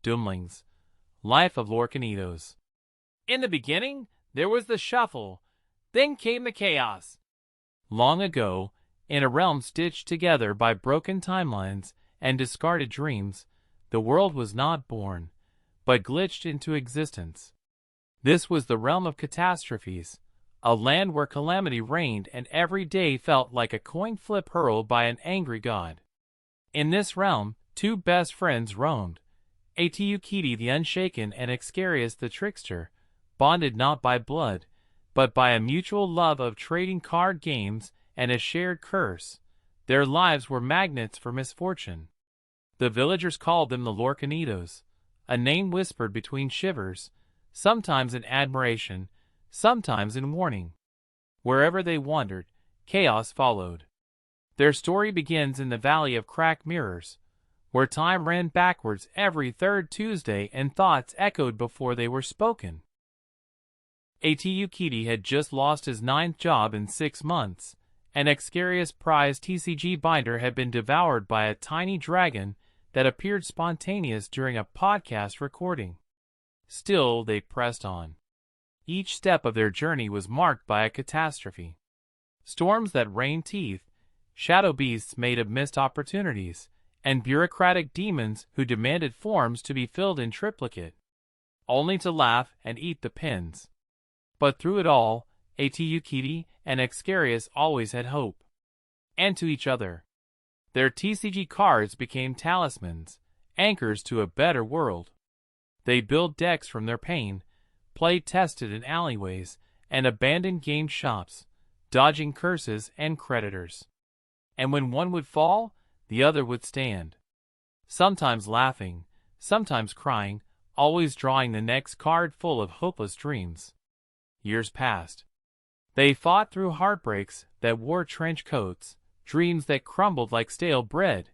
Doomlings, Life of Lorcanitos. In the beginning, there was the shuffle, then came the chaos. Long ago, in a realm stitched together by broken timelines and discarded dreams, the world was not born, but glitched into existence. This was the realm of catastrophes, a land where calamity reigned and every day felt like a coin flip hurled by an angry god. In this realm, two best friends roamed, Atukiti the Unshaken and Excarius the Trickster, bonded not by blood, but by a mutual love of trading card games and a shared curse. Their lives were magnets for misfortune. The villagers called them the Lorcanitos, a name whispered between shivers, sometimes in admiration, sometimes in warning. Wherever they wandered, chaos followed. Their story begins in the Valley of Cracked Mirrors, where time ran backwards every third Tuesday and thoughts echoed before they were spoken. Atukiti had just lost his 9th job in 6 months, and Excarius' prized TCG binder had been devoured by a tiny dragon that appeared spontaneous during a podcast recording. Still, they pressed on. Each step of their journey was marked by a catastrophe. Storms that rained teeth, shadow beasts made of missed opportunities, and bureaucratic demons who demanded forms to be filled in triplicate, only to laugh and eat the pins. But through it all, Atukiti and Excarius always had hope. And to each other. Their TCG cards became talismans, anchors to a better world. They built decks from their pain, played tested in alleyways and abandoned game shops, dodging curses and creditors. And when one would fall, the other would stand. Sometimes laughing, sometimes crying, always drawing the next card full of hopeless dreams. Years passed. They fought through heartbreaks that wore trench coats, dreams that crumbled like stale bread,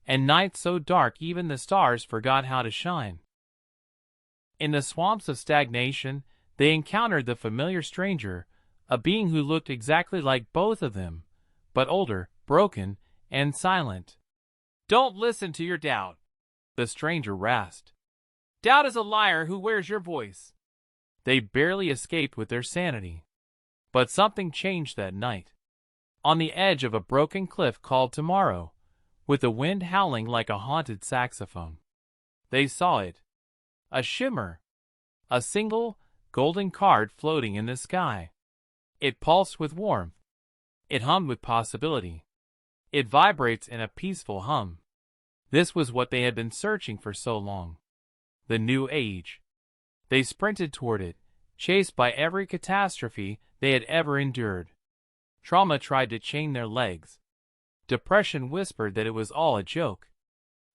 and nights so dark even the stars forgot how to shine. In the swamps of stagnation, they encountered the familiar stranger, a being who looked exactly like both of them, but older, broken, and silent. "Don't listen to your doubt," the stranger rasped. "Doubt is a liar who wears your voice." They barely escaped with their sanity. But something changed that night. On the edge of a broken cliff called Tomorrow, with the wind howling like a haunted saxophone, they saw it. A shimmer. A single, golden card floating in the sky. It pulsed with warmth. It hummed with possibility. It vibrates in a peaceful hum. This was what they had been searching for so long. The new age. They sprinted toward it, chased by every catastrophe they had ever endured. Trauma tried to chain their legs. Depression whispered that it was all a joke.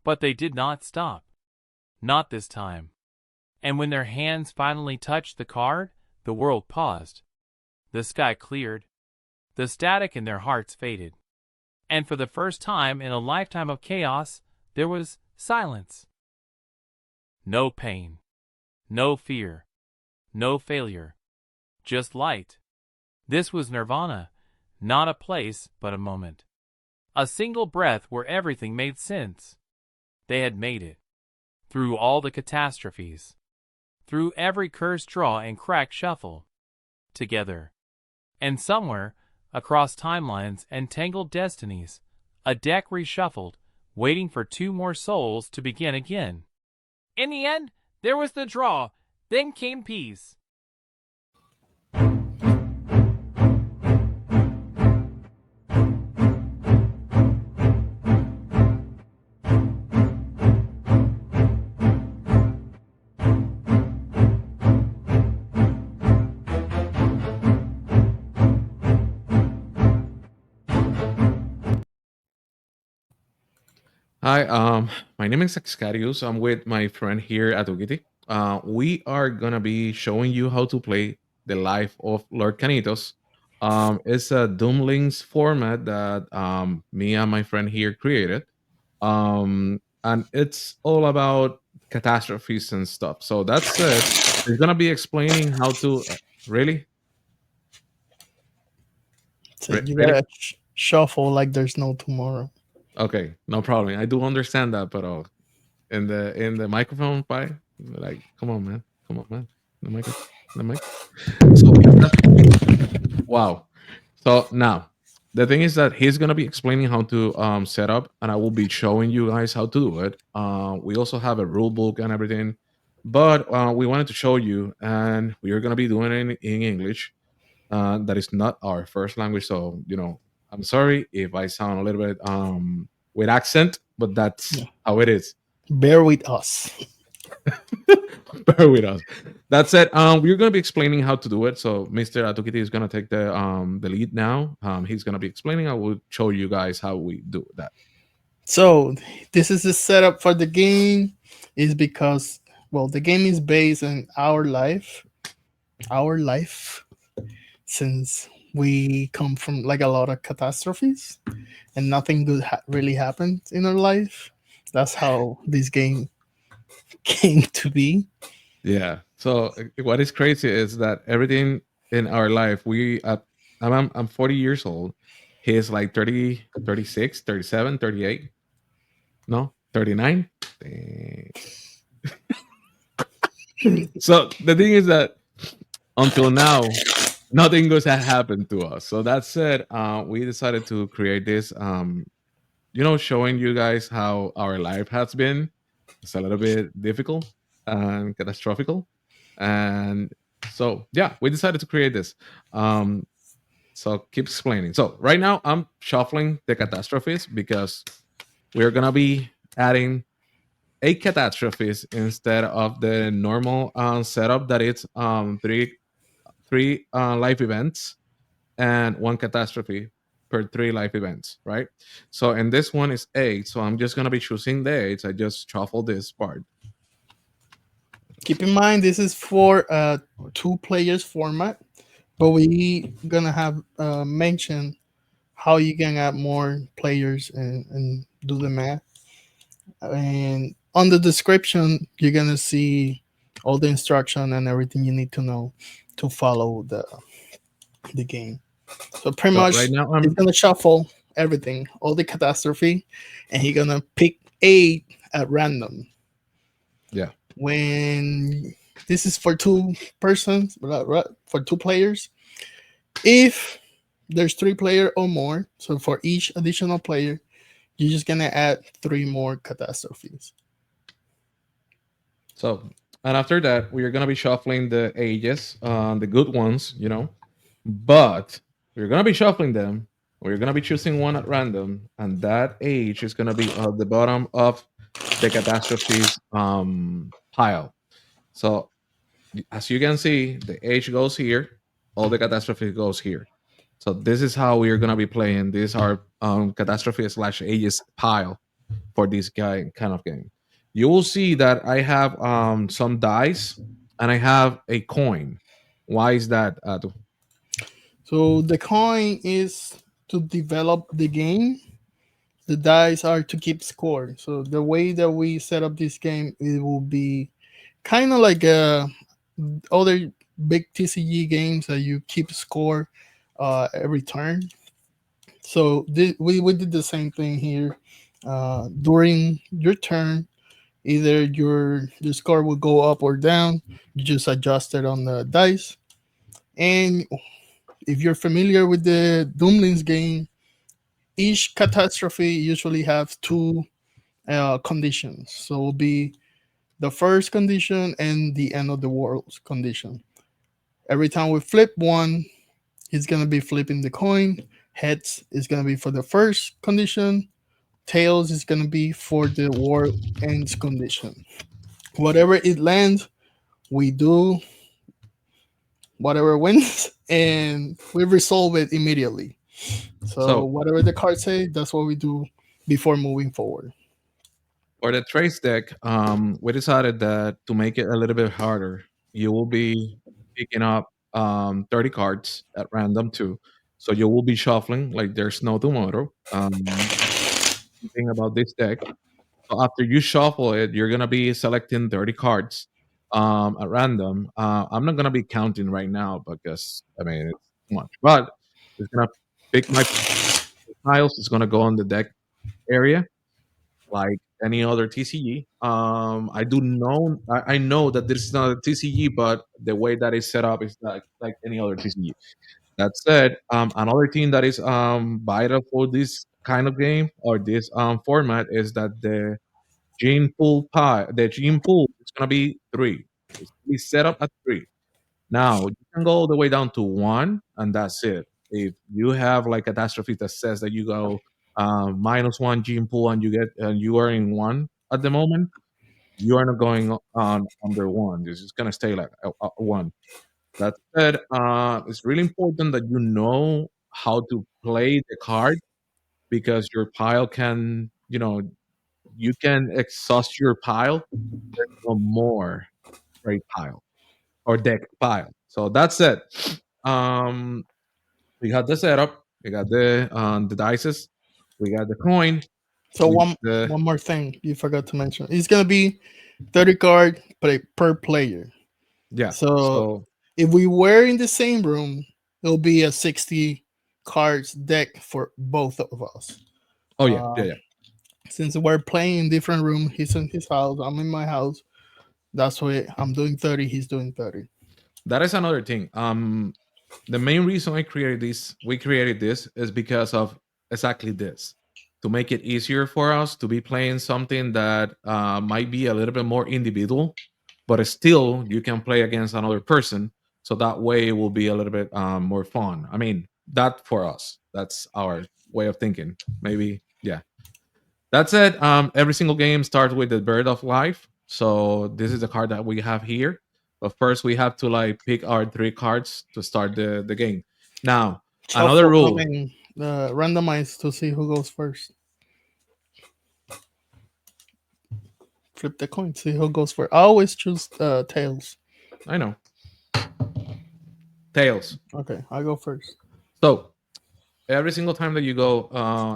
But they did not stop. Not this time. And when their hands finally touched the card, the world paused. The sky cleared. The static in their hearts faded. And for the first time in a lifetime of chaos, there was silence. No pain. No fear. No failure. Just light. This was nirvana, not a place, but a moment. A single breath where everything made sense. They had made it. Through all the catastrophes. Through every cursed draw and cracked shuffle. Together. And somewhere, across timelines and tangled destinies, a deck reshuffled, waiting for 2 more souls to begin again. In the end, there was the draw, then came peace. Hi, my name is Excarius. I'm with my friend here at Ugiti. We are gonna be showing you how to play the life of Lorcanitos. It's a Doomlings format that me and my friend here created, and it's all about catastrophes and stuff. So that's it. We're gonna be explaining how to really, So you ready. gotta shuffle like there's no tomorrow. Okay, no problem. I do understand that, but in the microphone by like, come on, man, come on, man, the mic, the mic. So wow. So now the thing is that he's gonna be explaining how to set up, and I will be showing you guys how to do it. We also have a rule book and everything, but we wanted to show you, and we are gonna be doing it in English. That is not our first language, so I'm sorry if I sound a little bit with accent, but that's Yeah. how it is. Bear with us. Bear with us. That's it. We're gonna be explaining how to do it. So Mr. Atukiti is gonna take the lead now. He's gonna be explaining. I will show you guys how we do that. So this is the setup for the game. Is because well, the game is based on our life, since we come from like a lot of catastrophes, and nothing good really happened in our life. That's how this game came to be. Yeah. So what is crazy is that everything in our life, I'm 40 years old. He's like 30, 36, 37, 38. No, 39. Dang. So the thing is that until now, nothing good has happened to us. So that said, we decided to create this, showing you guys how our life has been. It's a little bit difficult and catastrophical. And so, yeah, we decided to create this. So keep explaining. So right now, I'm shuffling the catastrophes because we're going to be adding 8 catastrophes instead of the normal setup that it's three life events and 1 catastrophe per 3 life events, right? So and this one is 8, so I'm just gonna be choosing the 8. I just shuffle this part. Keep in mind this is for a two players format, but we gonna have mentioned how you can add more players and do the math. And on the description, you're gonna see all the instruction and everything you need to know to follow the game. So pretty So much, right now he's I'm gonna shuffle everything, all the catastrophe, and he's gonna pick 8 at random. yeah. When this is for two persons, for two players, if there's 3 player or more, so for each additional player, you're just gonna add 3 more catastrophes. So and after that we are gonna be shuffling the ages, the good ones, but we're gonna be shuffling them. We're gonna be choosing one at random, and that age is gonna be at the bottom of the catastrophes pile. So as you can see, the age goes here, all the catastrophe goes here. So this is how we are gonna be playing. These are catastrophe slash ages pile for this guy kind of game. You will see that I have some dice and I have a coin. Why is that? So the coin is to develop the game. The dice are to keep score. So the way that we set up this game, it will be kind of like other big TCG games that you keep score every turn. So we did the same thing here. During your turn, either your score will go up or down. You just adjust it on the dice. And if you're familiar with the Doomlings game, each catastrophe usually have two conditions. So it will be the first condition and the end of the world condition. Every time we flip one, he's gonna be flipping the coin. Heads is gonna be for the first condition. Tails is gonna be for the world ends condition. Whatever it lands, we do whatever wins, and we resolve it immediately. So So whatever the card say, that's what we do before moving forward. for the trace deck, we decided that to make it a little bit harder, you will be picking up 30 cards at random too. So you will be shuffling like there's no tomorrow. Thing about this deck. So after you shuffle it, you're gonna be selecting 30 cards at random. I'm not gonna be counting right now because I mean it's too much, but it's gonna pick my tiles. It's gonna go on the deck area like any other TCG. I know that this is not a TCG, but the way that it's set up is like any other TCG. That said, another thing that is vital for this kind of game or this format is that the gene pool is gonna be three. It's gonna be set up at three. Now you can go all the way down to one, and that's it. If you have like a catastrophe that says that you go -1 gene pool and you are in one at the moment, you are not going on under one. This is gonna stay like one. That said, it's really important that you know how to play the card because your pile can, you can exhaust your pile. There's no more trade pile or deck pile. So that's it. Um, we got the setup. We got the dices. We got the coin. So We one more thing you forgot to mention. It's gonna be 30 card per player. yeah. So So if we were in the same room, it'll be a 60 cards deck for both of us. oh yeah, yeah, Um, yeah. since we're playing in different room, he's in his house, I'm in my house. That's why I'm doing 30, he's doing 30. That is another thing. The main reason we created this is because of exactly this, to make it easier for us to be playing something that might be a little bit more individual, but still you can play against another person. So that way it will be a little bit more fun. I mean, that for us, that's our way of thinking. Maybe, yeah. That said, every single game starts with the bird of life. So this is the card that we have here. But first, we have to like pick our three cards to start the game. Now, another Shuffle, I rule. mean, randomize to see who goes first. Flip the coin, see who goes first. I always choose tails. I know, tails. Okay, I go first. So every single time that you go,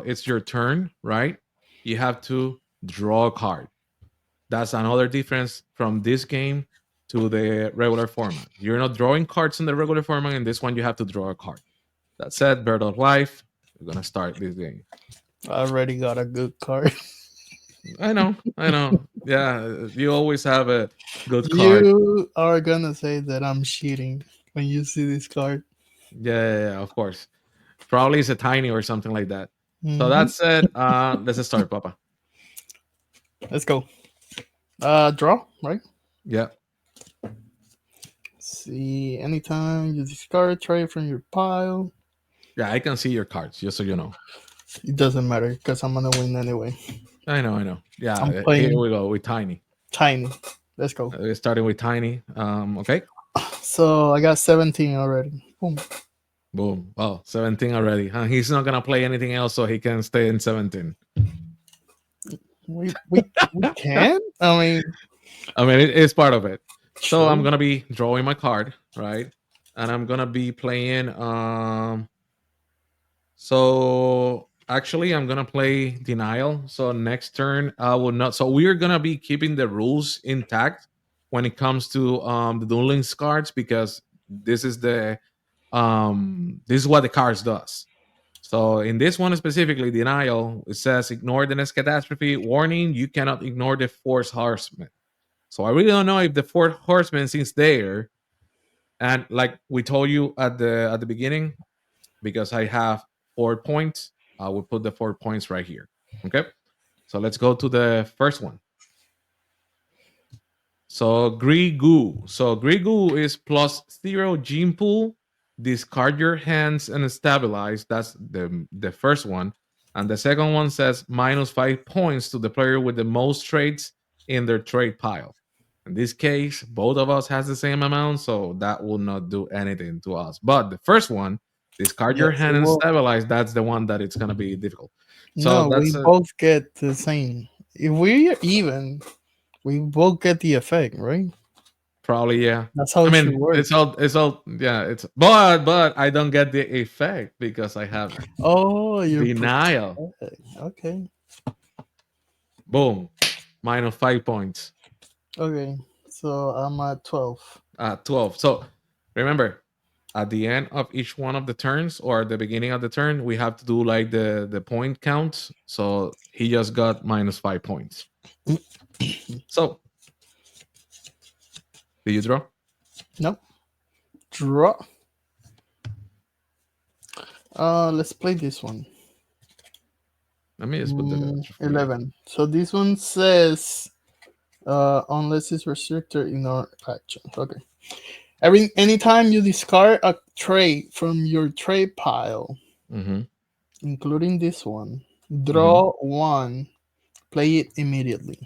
it's your turn, right? You have to draw a card. That's another difference from this game to the regular format. You're not drawing cards in the regular format. In this one, you have to draw a card. That said, Bird of Life, we're gonna start this game. I already got a good card. I know, I know. Yeah, you always have a good card. You are gonna say that I'm cheating when you see this card. Yeah, yeah, yeah, of course. Probably it's a tiny or something like that. So Mhm. that said, let's start, Papa. Let's go. Draw, right? Yeah, See, anytime you discard a tray from your pile, yeah, I can see your cards, just so you know. it doesn't matter because I'm gonna win anyway. I know, I know. Yeah, I'm here playing we go with tiny. tiny. Let's go. Starting with tiny. Okay. So I got 17 already. Boom. Boom. Well, 17 already. He's not gonna play anything else, so he can stay in 17. We can. I mean, I mean, it's part of it. So I'm true. gonna be drawing my card, right? And I'm gonna be playing. So actually, I'm gonna play denial. So next turn, I will not. So we're gonna be keeping the rules intact when it comes to the Duel Links cards because this is what the cards does. So in this one specifically, denial, it says ignore the next catastrophe. Warning, you cannot ignore the fourth horseman. So I really don't know if the fourth horseman is there. And like we told you at the beginning, because I have 4 points, I will put the 4 points right here. Okay. So let's go to the first one. So Grigu. So Grigu is +0 gene pool. Discard your hands and stabilize. That's the first one. And the second one says -5 points to the player with the most trades in their trade pile. In this case, both of us has the same amount, so that will not do anything to us. But the first one, discard your Yes, hand it and will. stabilize. That's the one that it's gonna be difficult. So No, we that's both get the same. If we're even, we both get the effect, right? probably, yeah. That's how I it should mean, work. it's all yeah, it's but I don't get the effect because I have Oh, you're denial. okay. Boom. -5 points. Okay, so I'm at 12. 12. So remember, at the end of each one of the turns or at the beginning of the turn, we have to do like the point count. So he just got -5 points. So, did you draw? Nope. Draw. Let's play this one. Let me just put the 11. So this one says, unless it's restricted, ignore action. Okay. Anytime you discard a trait from your trait pile, including this one, draw one, play it immediately.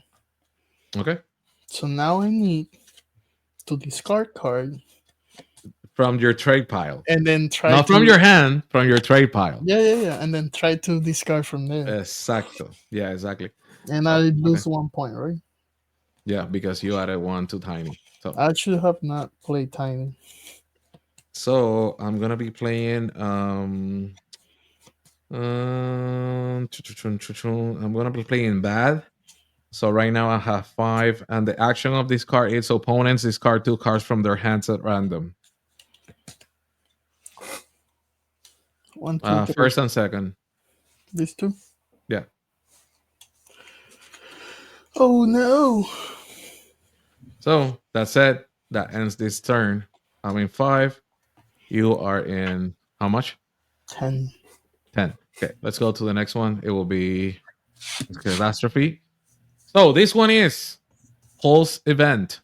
Okay. So now I need to discard card from your trade pile, and then try not from your hand, from your trade pile. Yeah, and then try to discard from there. Exacto. Yeah, exactly. And I lose 1 point, right? Yeah, because you added one to Tiny. So I should have not played Tiny. So I'm gonna be playing. I'm gonna be playing bad. So right now I have 5, and the action of this card is opponents discard 2 cards from their hands at random. 1, 2, 3. First and second. These 2? Yeah. Oh no! So that's it. That ends this turn. I'm in 5. You are in how much? 10. 10. Okay, let's go to the next one. It will be Catastrophe. So this one is Pulse Event.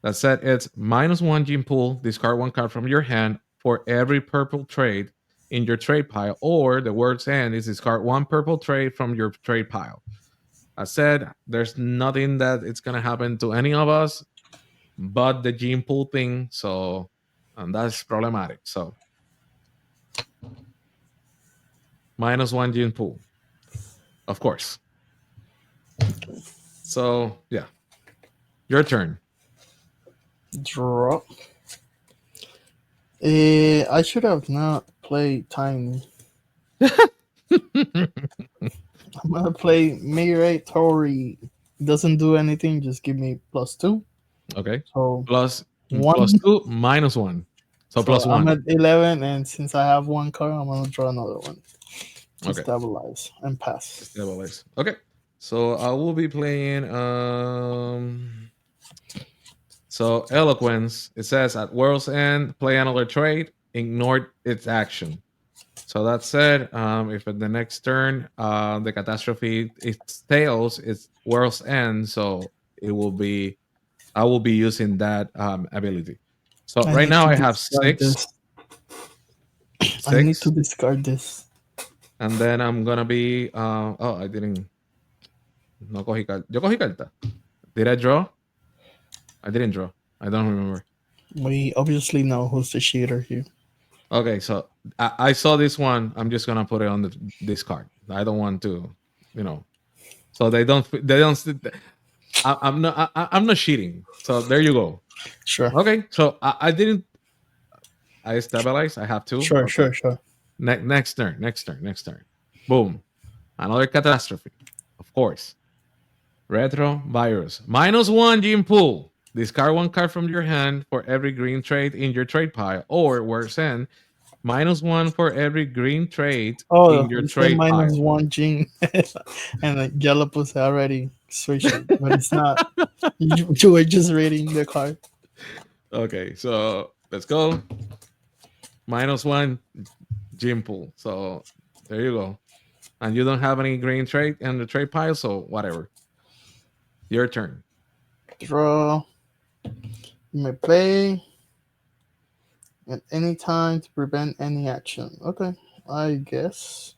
That said, it's -1 gene pool. Discard 1 card from your hand for every purple trade in your trade pile, or the word's end is discard 1 purple trade from your trade pile. I said there's nothing that it's gonna happen to any of us but the gene pool thing. So, and that's problematic. So, -1 gene pool, of course. So, yeah, your turn. Draw. I should have not played Tiny. I'm gonna play Migratory. Doesn't do anything, just give me +2. Okay. So plus 1. +2, -1. So +1. I'm at 11, and since I have 1 card, I'm gonna draw another one to Okay. stabilize and pass. Stabilize. Okay. So I will be playing so Eloquence. It says at world's end, play another trade, ignore its action. So that said, if at the next turn the catastrophe its tails, it's world's end, so it will be I will be using that ability. So right now I have 6. I need to discard this. And then I'm gonna be I didn't. No cogí carta. Yo cogí carta. Did I draw? I didn't draw. I don't remember. We obviously know who's the cheater here. Okay, so I saw this one. I'm just gonna put it on this card. I don't want to, So they don't. I'm not cheating. So there you go. Sure. Okay. So I didn't. I stabilize. I have to. Sure. Okay. Sure. Next turn. Boom. Another catastrophe. Of course. Retro virus. -1 gene pool. Discard 1 card from your hand for every green trade in your trade pile, or worse end, -1 for every green trade in your trade pile. -1 gene, and Jalapus already switched it, but it's not. You were just reading the card. Okay, so let's go. -1 gene pool. So there you go. And you don't have any green trade in the trade pile, so whatever. Your turn. Draw. You may play at any time to prevent any action. Okay, I guess.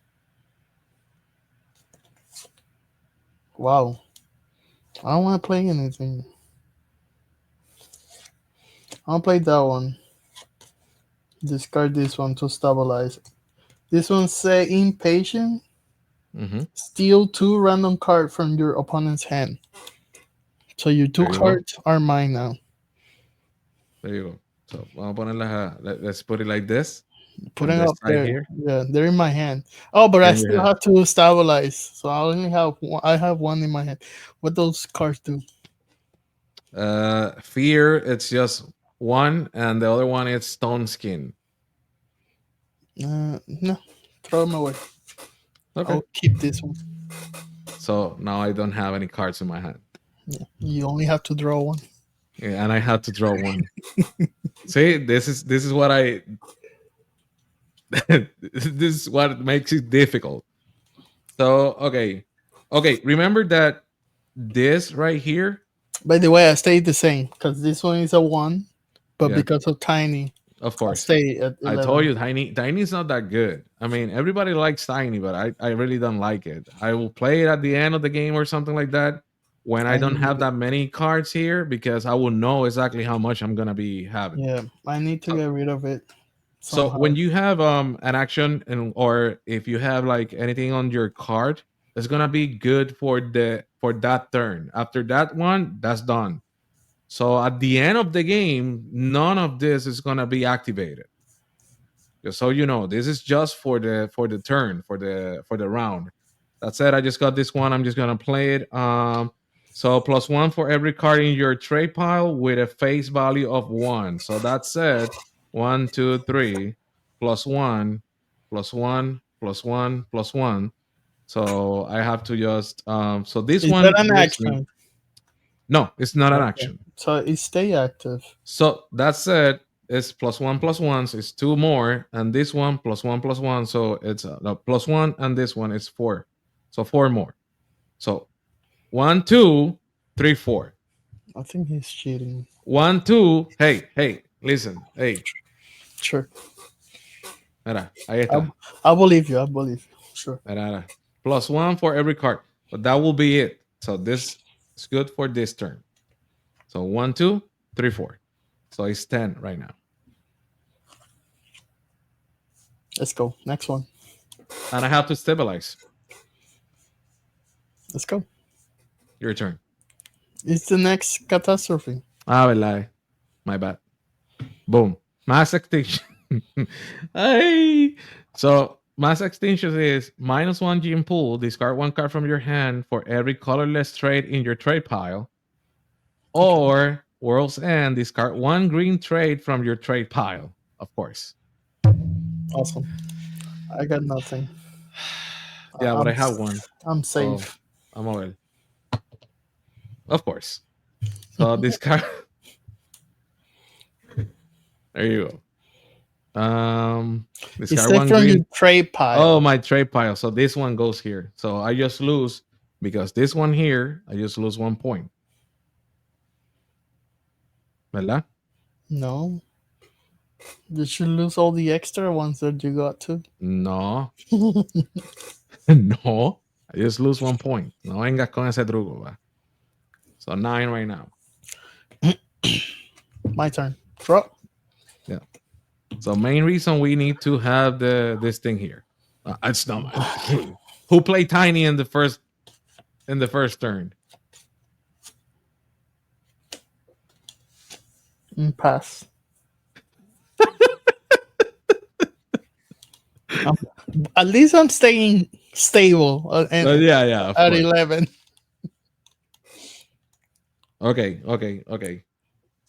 Wow. I don't want to play anything. I'll play that one. Discard this one to stabilize. This one say impatient. Steal 2 random cards from your opponent's hand. So your 2 cards are mine now. There you go. So vamos a ponerlas. Let's put it like this. Put it up there. Here. Yeah, they're in my hand. Oh, but I still have to stabilize. So I only have one. I have 1 in my hand. What those cards do? Fear. It's just 1, and the other one is Stone Skin. No, throw them away. Okay. I'll keep this one. So now I don't have any cards in my hand. Yeah, you only have to draw one. Yeah, and I had to draw one. See, this is what I this is what makes it difficult. So okay. Remember that this right here, By the way, I stayed the same because this one is a 1, but Yeah. because of Tiny, of I course. stay at 11. I told you Tiny's not that good. I mean, everybody likes Tiny, but I really don't like it. I will play it at the end of the game or something like that when I don't have that many cards here, because I will know exactly how much I'm gonna be having. Yeah, I need to get rid of it. So somehow. when you have an action, or if you have like anything on your card, it's gonna be good for that turn. After that one, that's done. So at the end of the game, none of this is gonna be activated. Just so you know, this is just for the turn, for the round. That said, I just got this one. I'm just gonna play it. So +1 for every card in your trade pile with a face value of 1. So that said, 1, 2, 3, +1, +1, +1, +1. So I have to just so this Is one that an gives me- action? No, it's not an Okay. action. So it stay active. So that said, it's +1 so it's 2 more, and this one +1, so it's no, +1, and this one is 4, so 4 more. So 1, 2, 3, 4. I think he's cheating. 1, 2. Hey, listen, hey, Sure. mira, ahí está. I believe you. I believe you. Sure. Mira. +1 for every card, but that will be it. So this is good for this turn. So 1, 2, 3, 4. So it's 10 right now. Let's go. Next one. And I have to stabilize. Let's go. Your turn. It's the next catastrophe. Verdad. My bad. Boom. Mass extinction. Hey. So mass extinction is -1 gene pool. Discard 1 card from your hand for every colorless trade in your trade pile. Or World's End. Discard 1 green trade from your trade pile. Of course. Awesome. I got nothing. Yeah, but I have one. I'm safe. I'm over. Of course. So discard. There you go. It's Discard 1 from green. your trade pile. Oh, my trade pile. So this one goes here. So I just lose, because this one here, I just lose 1 point. ¿Verdad? No. Did you lose all the extra ones that you got too? No. No. I just lose 1 point. No vengas con ese truco, va. So 9 right now. My turn. Draw. Yeah. So main reason we need to have this thing here. It's not my who played Tiny in the first turn. Pass. At least I'm staying stable. And Yeah. Of at course. 11. Okay.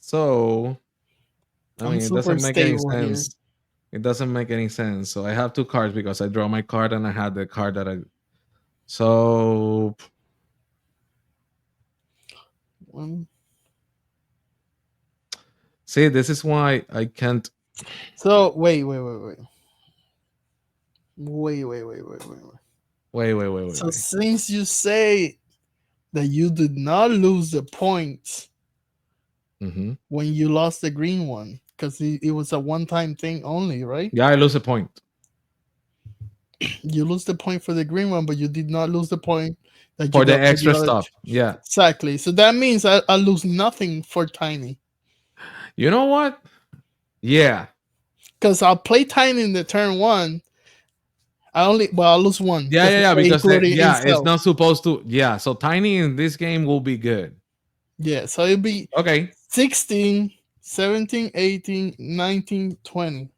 So I I'm mean, it super doesn't make any stable here. sense. It doesn't make any sense. So I have 2 cards because I draw my card and I had the card that I. So see, this is why I can't. So wait. So Wait. since you say that you did not lose the points Mm-hmm. when you lost the green one, because it was a one-time thing only, right? Yeah, I lose a point. You lose the point for the green one, but you did not lose the point that you For the got extra other stuff. Yeah. Exactly. So that means I lose nothing for Tiny. You know what? Yeah. Because I'll play Tiny in the turn 1. I'll lose 1. Yeah. Because including it's itself. not supposed to. Yeah. So Tiny in this game will be good. Yeah. So it'll be Okay. 16, 17, 18, 19, 20.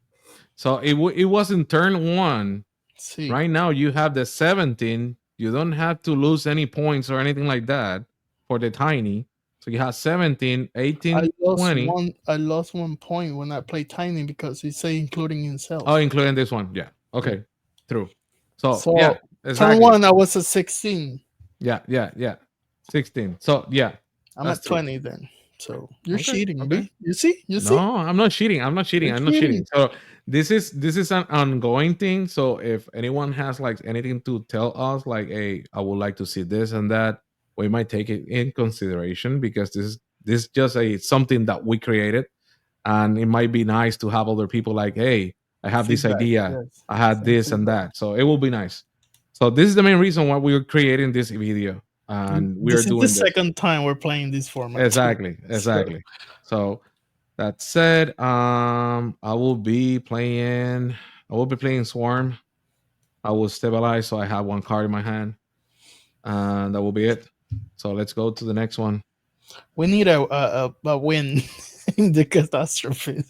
So it was in turn 1. See. Right now you have the 17. You don't have to lose any points or anything like that for the Tiny. So you have 17, I 18, lost 20. one. I lost 1 point when I played Tiny because he say including himself. Oh, including this one. Yeah. Okay. True. So So yeah, turn exactly. one, I was at 16. Yeah. 16. So yeah, I'm that's at true. 20 then. So you're Okay. cheating, Okay. B. You see? You see? No, I'm not cheating. I'm not cheating. You're I'm not cheating. cheating. So this is an ongoing thing. So if anyone has like anything to tell us, like, hey, I would like to see this and that, we might take it in consideration because this is just a something that we created, and it might be nice to have other people like, hey, I have this Feedback. idea, Yes. I had Some this and feedback. that. So it will be nice. So this is the main reason why we're creating this video, and we are This is the doing this. second time we're playing this format too. Exactly, So exactly. So that said, I will be playing Swarm. I will stabilize, so I have one card in my hand, and that will be it. So let's go to the next one. we need a win in the catastrophe.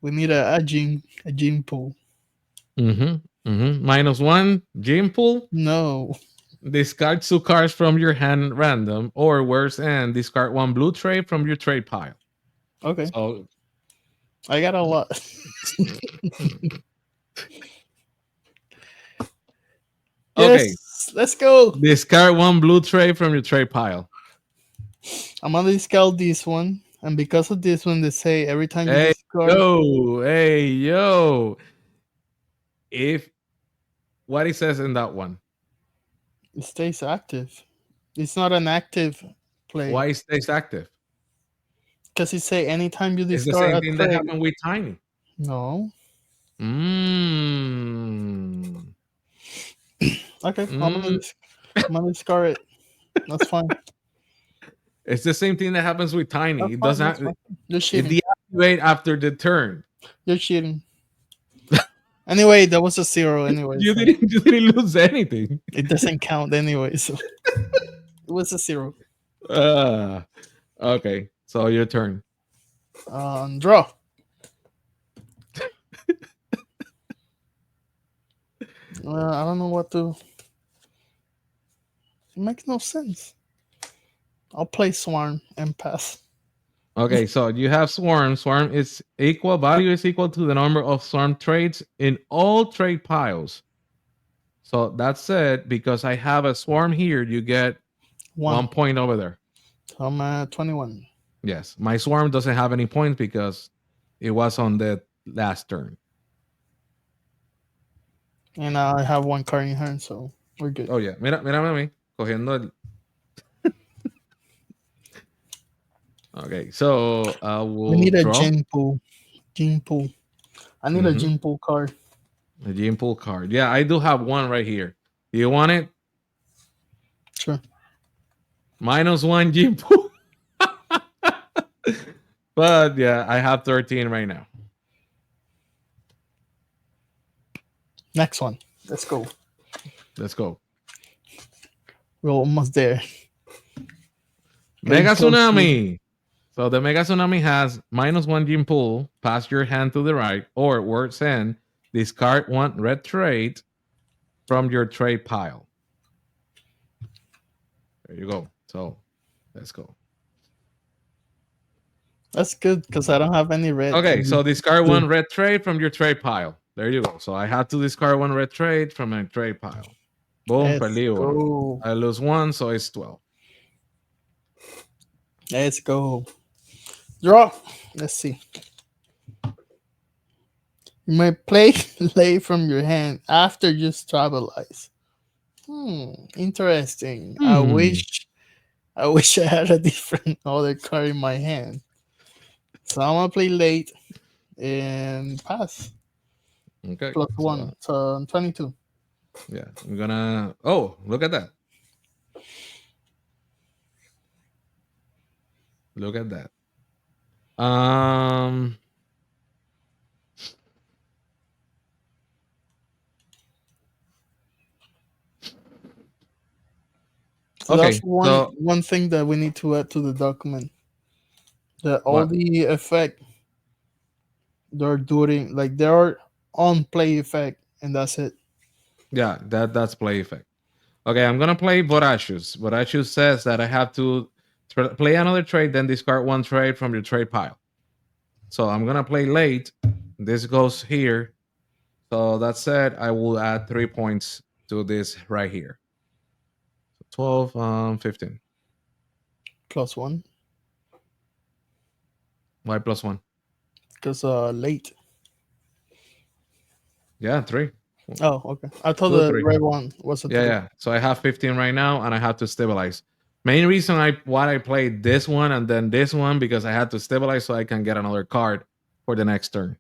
We need a gym pool. -1 Gym Pool. No. Discard 2 cards from your hand random, or worse, and discard 1 blue trade from your trade pile. Okay. So I got a lot. okay, Yes, let's go. discard 1 blue trade from your trade pile. I'm gonna discard this one, and because of this one, they say every time you Hey discard, yo, if what it says in that one, it stays active. It's not an active play why it stays active? because it say anytime you It's the discard same a thing that trade. happened with Tiny. No. Mm. Okay, Mm. I'm gonna discard it. That's fine. It's the same thing that happens with Tiny. That's It fine. doesn't. That's fine. You're It cheating. deactivate after the turn. You're cheating. Anyway, that was a 0 anyway. You So didn't lose anything. it doesn't count anyway. So it was a 0. Uh, okay, so your turn. Draw. I don't know what to. It makes no sense. I'll play Swarm and pass. Okay, so you have Swarm. Swarm is equal, value is equal to the number of Swarm trades in all trade piles. So that's it. Because I have a Swarm here, you get 1 point over there. So I'm at 21. Yes, my Swarm doesn't have any points because it was on the last turn. And I have 1 card in hand, so we're good. Oh yeah, mírame a mí, cogiendo el... Okay, so I will We need a draw. gym pool. Gym pool. I need a gym pool card. A gym pool card. Yeah, I do have one right here. Do you want it? Sure. -1 gym pool. But yeah, I have 13 right now. Next one. Let's go. Let's go. We're almost there. Mega Tsunami. So the Mega Tsunami has -1 gym pool, pass your hand to the right, or worse end, discard 1 red trade from your trade pile. There you go. So let's go. That's good because I don't have any red. Okay, so discard 1 red trade from your trade pile. There you go. So I have to discard 1 red trade from my trade pile. Boom, perdí uno. I lose 1, so it's 12. Let's go. Draw. Let's see. You may play lay from your hand after you stabilize. Interesting. I wish I had a different other card in my hand. So I'm gonna play late and pass. Okay. +1. So 22. Yeah. I'm gonna look at that. Look at that. So okay. that's one thing that we need to add to the document. That all the effect they're doing, like they are on play effect, and that's it. Yeah, that's play effect. Okay, I'm gonna play Voracious. Voracious says that I have to Play another trade, then discard one trade from your trade pile. So I'm gonna play late. This goes here. So that said, I will add 3 points to this right here. 12, 15. +1. Why +1? Because late. Yeah, 3. Oh, okay. I thought 2, the 3. red one was a Yeah, 3. yeah. So I have 15 right now, and I have to stabilize. Main reason why I played this one and then this one because I had to stabilize so I can get another card for the next turn.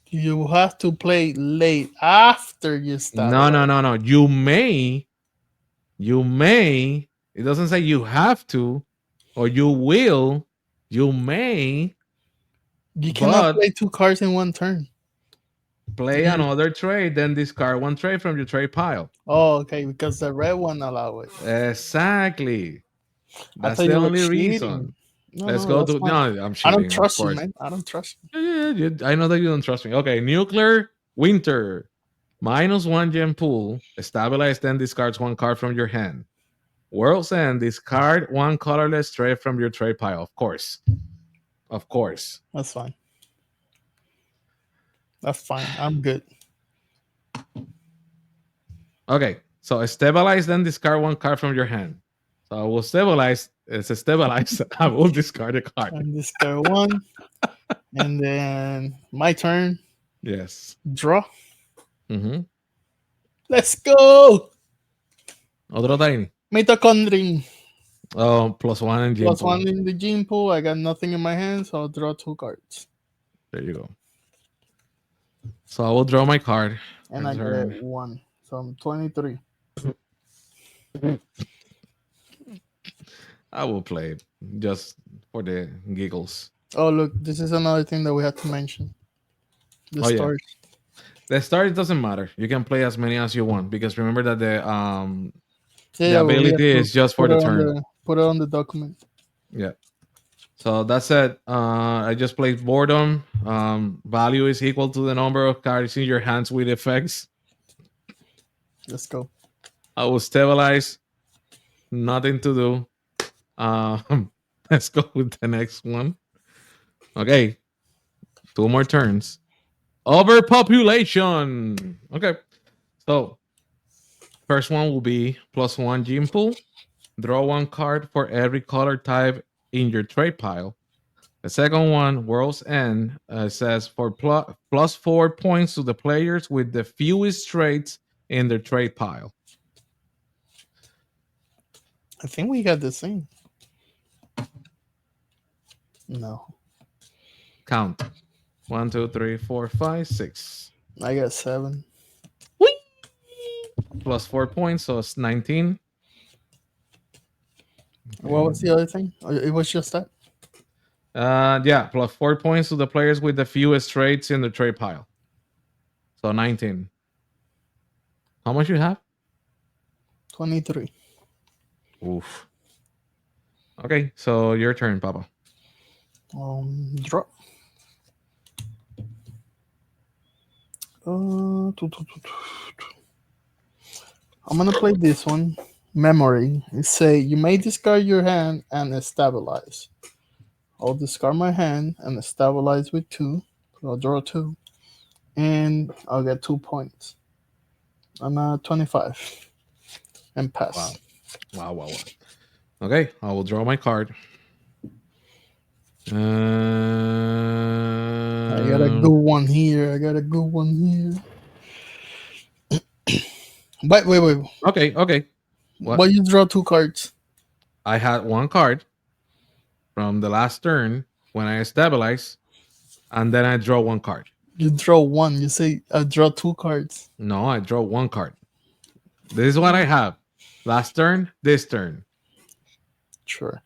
You have to play late after you start. No. You may. It doesn't say you have to, or you will. You may. You cannot But play 2 cards in one turn. play Yes. another trade, then discard one trade from your trade pile. Oh, okay. Because the red one allow it. Exactly. I That's thought the you were only cheating. reason. No, Let's no, go that's to. fine. No, I'm I cheating. don't trust of you, course. man. I don't trust you. Yeah, I know that you don't trust me. Okay, nuclear winter. -1 gem pool. Stabilize, then discards one card from your hand. World's End. Discard one colorless trade from your trade pile. Of course. Of course. That's fine. That's fine. I'm good. Okay, so stabilize, then discard one card from your hand. So I will stabilize. It's a stabilize. I will discard a card. And discard one. And then my turn. Yes. Draw. Mm-hmm. Let's go. Otro tiny. Mitochondrion. Oh, +1 in gem pool. +1 in the gene pool. I got nothing in my hand, so I'll draw 2 cards. There you go. So I will draw my card. And I get 1. So I'm 23. I will play it just for the giggles. Oh, look. This is another thing that we have to mention. The stars. Yeah. The stars doesn't matter. You can play as many as you want because remember that the ability is just for the turn. Put it on the document. Yeah. So that's it. I just played boredom. Value is equal to the number of cards in your hands with effects. Let's go. I will stabilize. Nothing to do. Let's go with the next one. Okay. 2 more turns. Overpopulation. Okay. So first one will be +1 gene pool. Draw 1 card for every color type in your trade pile. The second one, World's End, says for +4 points to the players with the fewest trades in their trade pile. I think we got the same. No. Count. 1, 2, 3, 4, 5, 6. I got 7. Whee! +4 points, so it's 19. What was the other thing? It was just that. Yeah, +4 points to the players with the fewest trades in the trade pile. So 19. How much you have? 23. Oof. Okay, so your turn, Papa. Draw. I'm gonna play this one. Memory. It say you may discard your hand and stabilize. I'll discard my hand and stabilize with 2. So I'll draw 2, and I'll get 2 points. I'm 25 and pass. Wow. Okay, I will draw my card. I got a good one here. Wait. Okay. What? Why you draw 2 cards? I had 1 card from the last turn when I stabilize, and then I draw 1 card. You draw 1. You say I draw 2 cards. No, I draw 1 card. This is what I have. Last turn, this turn. Sure.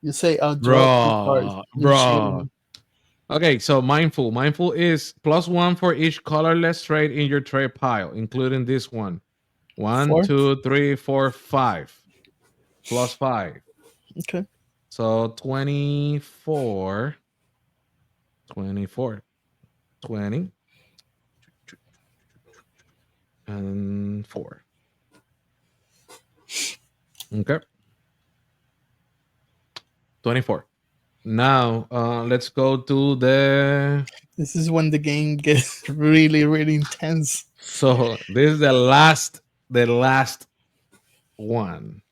You say I'll draw 2 cards. Bro. Okay, so mindful. Mindful is +1 for each colorless trade in your trade pile, including this one. 1, 4? 2, 3, 4, 5. +5. Okay. So 24. 20. And 4. Okay. 24. Now, let's go to the. This is when the game gets really, really intense. So this is the last one.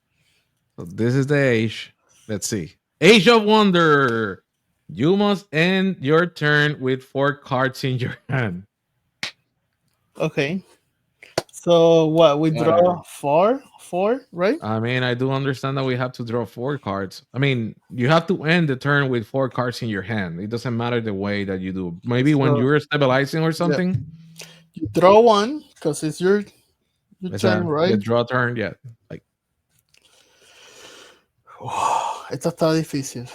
So this is the age. Let's see. Age of Wonder. You must end your turn with 4 cards in your hand. Okay. So what? We Whatever. draw four, right? I mean, I do understand that we have to draw 4 cards. I mean, you have to end the turn with 4 cards in your hand. It doesn't matter the way that you do. Maybe when So you're stabilizing or yeah, something. you draw one because it's your It's turn, the right? draw turn. Yeah. Like, Esta está difícil.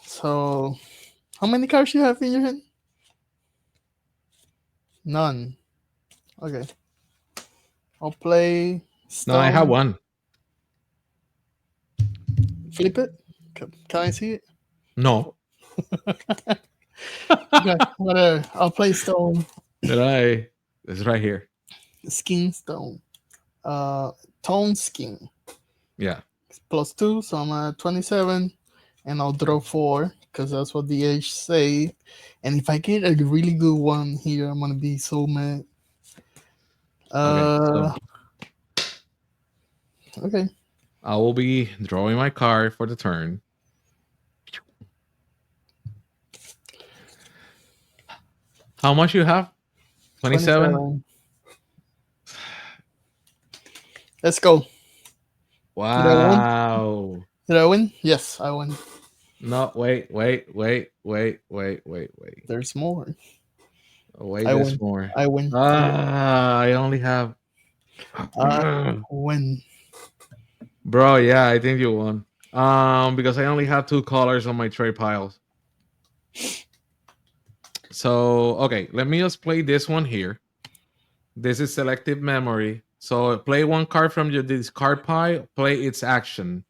So, how many cards you have in your hand? None. Okay. I'll play no, I have stone. one. Flip it. Can I see it? No. Okay, whatever. I'll play stone. It's right here. Skin stone. Tone skin. Yeah. +2, so I'm at 27. And I'll draw 4 because that's what the age say. And if I get a really good one here, I'm gonna be so mad. Okay. Okay. I will be drawing my card for the turn. How much you have? 27? Let's go. Wow. Did I win? Yes, I win. No, wait. There's more. Wait, I there's win. more. I win. I only have. I win. Bro, yeah, I think you won. Because I only have 2 colors on my trade piles. So, okay, let me just play this one here. This is selective memory. So, play 1 card from your discard pile, play its action.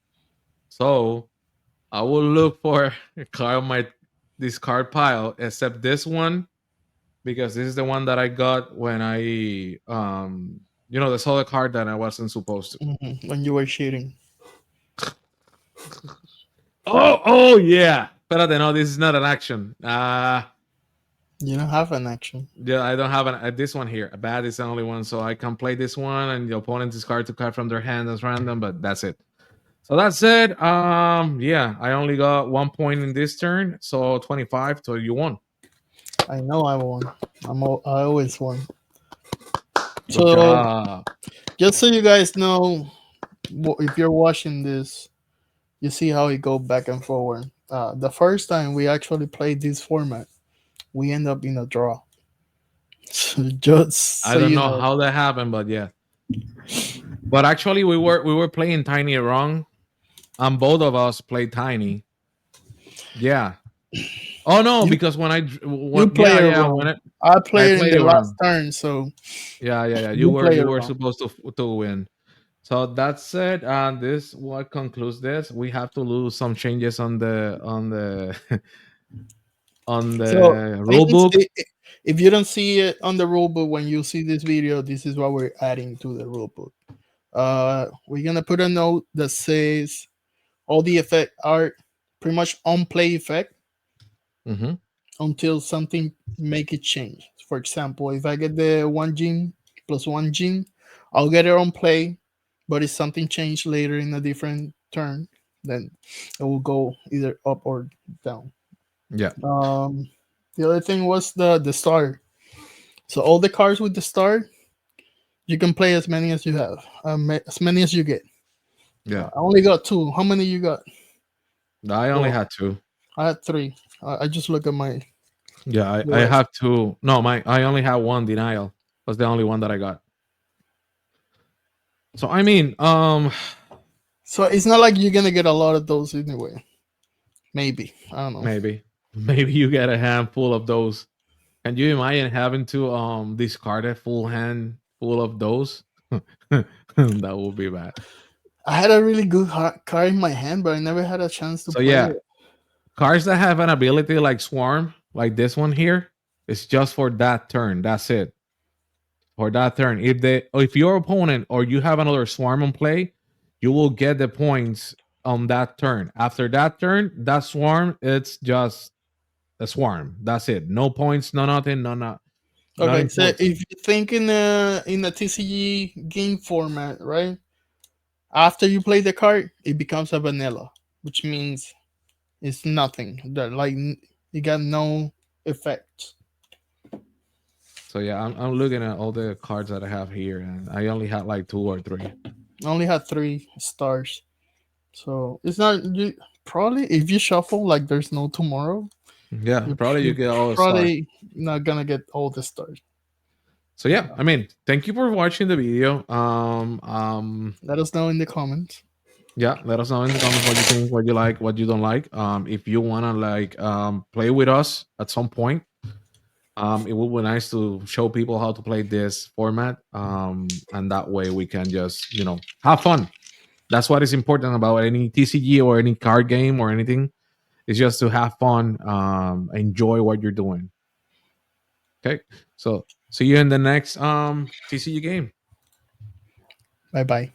So, I will look for a card on my discard pile, except this one, because this is the one that I got when I the solid card that I wasn't supposed to. Mm-hmm. When you were cheating. Oh yeah. Espérate, no, this is not an action. You don't have an action. Yeah, I don't have this one here. A bad is the only one, so I can play this one, and the opponent discard to card from their hand as random, but that's it. So that's it. Yeah, I only got 1 point in this turn, so 25. So you won. I know I won. I always won. Good So job. just so you guys know, if you're watching this, you see how it go back and forward. The first time we actually played this format, we end up in a draw. So just I so don't you know know. how that happened, but yeah. But actually, we were playing Tiny wrong, and both of us played Tiny. Yeah. Oh no, because when I You play it yeah, wrong. I played it in the last turn, so yeah. you play You it were wrong. supposed to win. So that's it. This what concludes this. We have to lose some changes on the on So the rule book. if you don't see it on the rule book when you see this video, this is what we're adding to the rule book. We're gonna put a note that says all the effect are pretty much on play effect Mm-hmm. until something make it change. For example, if I get the 1 gene plus 1 gene, I'll get it on play, but if something changed later in a different turn, then it will go either up or down. Yeah. The other thing was the star. So all the cards with the star, you can play as many as you have, as many as you get. Yeah. I only got 2. How many you got? I only had 2. I had 3. I just look at my. Yeah, I have 2. No, I only have 1 denial. Was the only one that I got. So I mean, So it's not like you're gonna get a lot of those anyway. Maybe, I don't know. maybe you get a handful of those. Can you imagine having to discard a full hand full of those? That would be bad. I had a really good card in my hand, but I never had a chance to So play yeah, it. cards that have an ability like Swarm, like this one here, it's just for that turn. That's it. For that turn. If your opponent or you have another Swarm on play, you will get the points on that turn. After that turn, that swarm, it's just a swarm. That's it. No points, no nothing, not Okay, so important. if you think in a TCG game format, right? After you play the card, it becomes a vanilla, which means it's nothing. That like you got no effect. So yeah, I'm looking at all the cards that I have here, and I only had like two or three. I only had 3 stars, so it's not you. Probably if you shuffle like there's no tomorrow, Yeah, probably you you're get all the stars. probably not gonna get all the stars. So yeah, I mean, thank you for watching the video. Let us know in the comments. Yeah, let us know in the comments what you think, what you like, what you don't like. If you wanna like play with us at some point, it would be nice to show people how to play this format. And that way we can just have fun. That's what is important about any TCG or any card game or anything. It's just to have fun, enjoy what you're doing. Okay, so see you in the next TCG game. Bye bye.